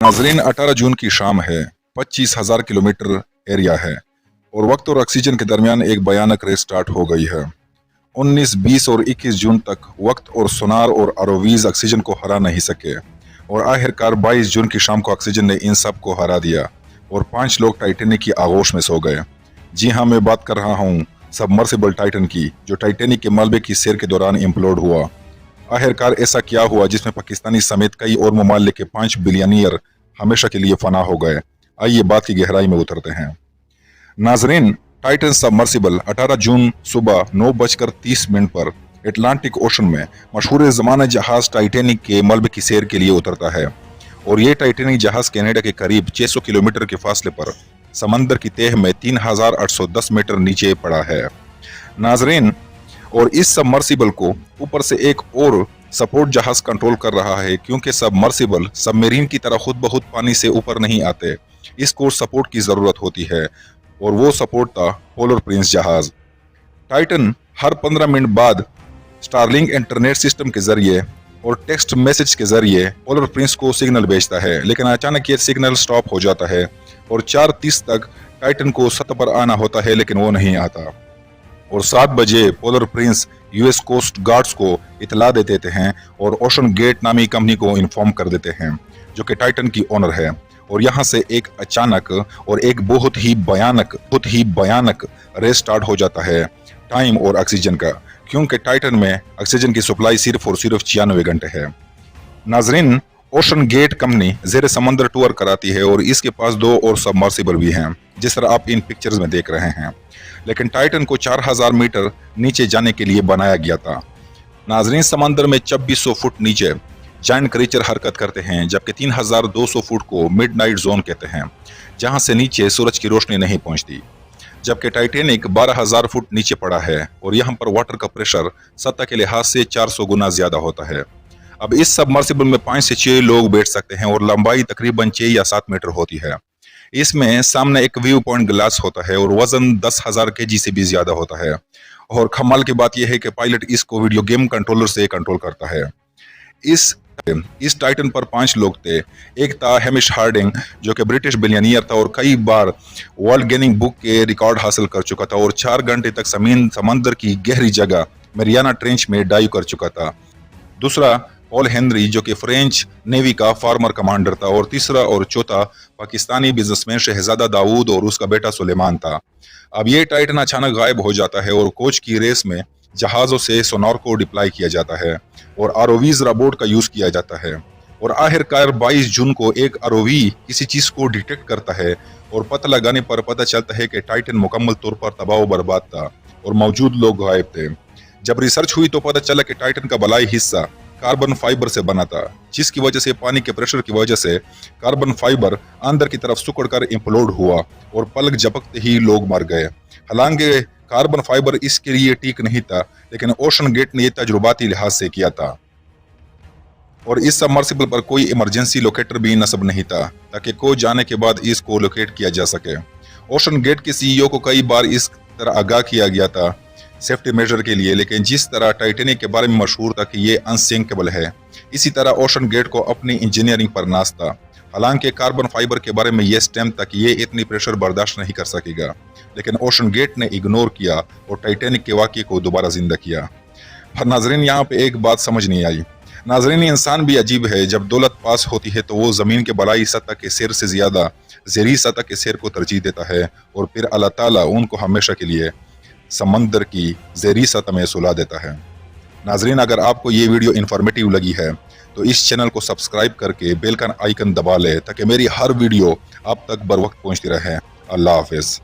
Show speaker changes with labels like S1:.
S1: नाजरीन 18 जून की शाम है। 25,000 किलोमीटर एरिया है और वक्त और ऑक्सीजन के दरमियान एक भयानक रेस स्टार्ट हो गई है। 19, 20 और 21 जून तक वक्त और सोनार और आरओवीज ऑक्सीजन को हरा नहीं सके और आखिरकार 22 जून की शाम को ऑक्सीजन ने इन सब को हरा दिया और 5 लोग टाइटेनिक की आगोश में सो गए। जी हाँ, मैं बात कर रहा हूँ सबमर्सिबल टाइटन की, जो टाइटेनिक के मलबे की सैर के दौरान इम्प्लोड हुआ। आखिरकार ऐसा क्या हुआ जिसमें पाकिस्तानी समेत कई और ममालिक के 5 बिलियनियर हमेशा के लिए फना हो गए। आइए बात की गहराई में उतरते हैं। नाजरीन, टाइटन सबमर्सिबल 18 जून सुबह 9:30 पर अटलांटिक ओशन में मशहूर ज़माना जहाज टाइटेनिक के मलबे की सैर के लिए उतरता है और ये टाइटेनिक जहाज कनाडा के करीब 600 किलोमीटर के फासले पर समंदर की तह में 3,810 मीटर नीचे पड़ा है। नाजरीन, और इस सबमर्सिबल को ऊपर से एक और सपोर्ट जहाज कंट्रोल कर रहा है, क्योंकि सबमर्सिबल सबमरीन की तरह खुद ब खुद पानी से ऊपर नहीं आते। इसको सपोर्ट की ज़रूरत होती है और वो सपोर्ट था पोलर प्रिंस जहाज। टाइटन हर 15 मिनट बाद स्टारलिंक इंटरनेट सिस्टम के जरिए और टेक्स्ट मैसेज के जरिए पोलर प्रिंस को सिग्नल भेजता है, लेकिन अचानक ये सिग्नल स्टॉप हो जाता है और 4:30 तक टाइटन को सतह पर आना होता है, लेकिन वो नहीं आता और 7 बजे Polar Prince US coast guards को इतला दे देते हैं और ओशन गेट नामी कंपनी को इन्फॉर्म कर देते हैं, जो कि टाइटन की ओनर है। और यहाँ से एक अचानक और एक बहुत ही भयानक रेस स्टार्ट हो जाता है टाइम और ऑक्सीजन का, क्योंकि टाइटन में ऑक्सीजन की सप्लाई सिर्फ और सिर्फ 96 घंटे है। नाजरीन, ओशन गेट कंपनी जेर समंदर टूर कराती है और इसके पास 2 और सबमर्सिबल भी हैं, जिस तरह आप इन पिक्चर्स में देख रहे हैं, लेकिन टाइटन को 4000 मीटर नीचे जाने के लिए बनाया गया था। नाजरीन, समंदर में 2600 फुट नीचे जायंट क्रीचर हरकत करते हैं, जबकि 3200 फुट को मिडनाइट जोन कहते हैं, जहां से नीचे सूरज की रोशनी नहीं पहुंचती। जबकि टाइटेनिक 12,000 फुट नीचे पड़ा है और यहाँ पर वाटर का प्रेशर सतह के लिहाज से 400 गुना ज्यादा होता है। अब इस सबमर्सिबल में 5 से 6 लोग बैठ सकते हैं और लंबाई तकरीबन 6 या 7 मीटर होती है। इसमें सामने एक व्यू पॉइंट ग्लास होता है और वजन 10,000 kg से भी ज्यादा होता है। और कमाल की बात यह है कि पायलट इसको वीडियो गेम कंट्रोलर से कंट्रोल करता है। इस टाइटन पर 5 लोग थे। एक था हैमिश हार्डिंग, जो कि ब्रिटिश बिलियनियर था और कई बार वर्ल्ड गिनीज बुक के रिकॉर्ड हासिल कर चुका था और 4 घंटे तक समंदर की गहरी जगह मैरियाना ट्रेंच में डाइव कर चुका था। दूसरा पॉल हेनरी, जो कि फ्रेंच नेवी का फार्मर कमांडर था। और तीसरा और चौथा पाकिस्तानी बिजनेसमैन शहजादा दाऊद और उसका बेटा सुलेमान था। अब ये टाइटन अचानक गायब हो जाता है और कोच की रेस में जहाज़ों से सोनार को डिप्लॉय किया जाता है और आरओवीज रोबोट का यूज किया जाता है। और आखिरकार 22 जून को एक आरओवी किसी चीज को डिटेक्ट करता है और पता लगाने पर पता चलता है कि टाइटन मुकम्मल तौर पर तबाह व बर्बाद था और मौजूद लोग गायब थे। जब रिसर्च हुई तो पता चला कि टाइटन का बलाई हिस्सा कार्बन फाइबर से बना था, जिसकी वजह से पानी के प्रेशर की वजह से कार्बन फाइबर अंदर की तरफ सिकुड़कर इम्प्लोड हुआ और पलक झपकते ही लोग मर गए। हालांकि कार्बन फाइबर इसके लिए ठीक नहीं था, लेकिन ओशन गेट ने यह तजुर्बाती लिहाज से किया था और इस सबमर्सिबल पर कोई इमरजेंसी लोकेटर भी नस्ब नहीं था, ताकि कोच जाने के बाद इसको लोकेट किया जा सके। ओशन गेट के सीईओ को कई बार इस तरह आगाह किया गया था सेफ्टी मेजर के लिए, लेकिन जिस तरह टाइटेनिक के बारे में मशहूर था कि ये अनसिंकेबल है, इसी तरह ओशन गेट को अपनी इंजीनियरिंग पर नाज था। हालांकि कार्बन फाइबर के बारे में यह स्टैम्प था कि ये इतनी प्रेशर बर्दाश्त नहीं कर सकेगा, लेकिन ओशन गेट ने इग्नोर किया और टाइटेनिक के वाक़ये को दोबारा जिंदा किया। पर नाजरीन, यहाँ पे एक बात समझ नहीं आई। नाजरीन, इंसान भी अजीब है। जब दौलत पास होती है तो वो ज़मीन के बलाई सतह के सैर से ज़्यादा ज़ेरी सतह के सैर को तरजीह देता है और फिर अल्लाह ताला उनको हमेशा के लिए समंदर की ज़ेरी सतह में सुला देता है। नाजरीन, अगर आपको ये वीडियो इन्फॉर्मेटिव लगी है तो इस चैनल को सब्सक्राइब करके बेल का आइकन दबा ले, ताकि मेरी हर वीडियो आप तक बर वक्त पहुँचती रहे। अल्लाह हाफिज़।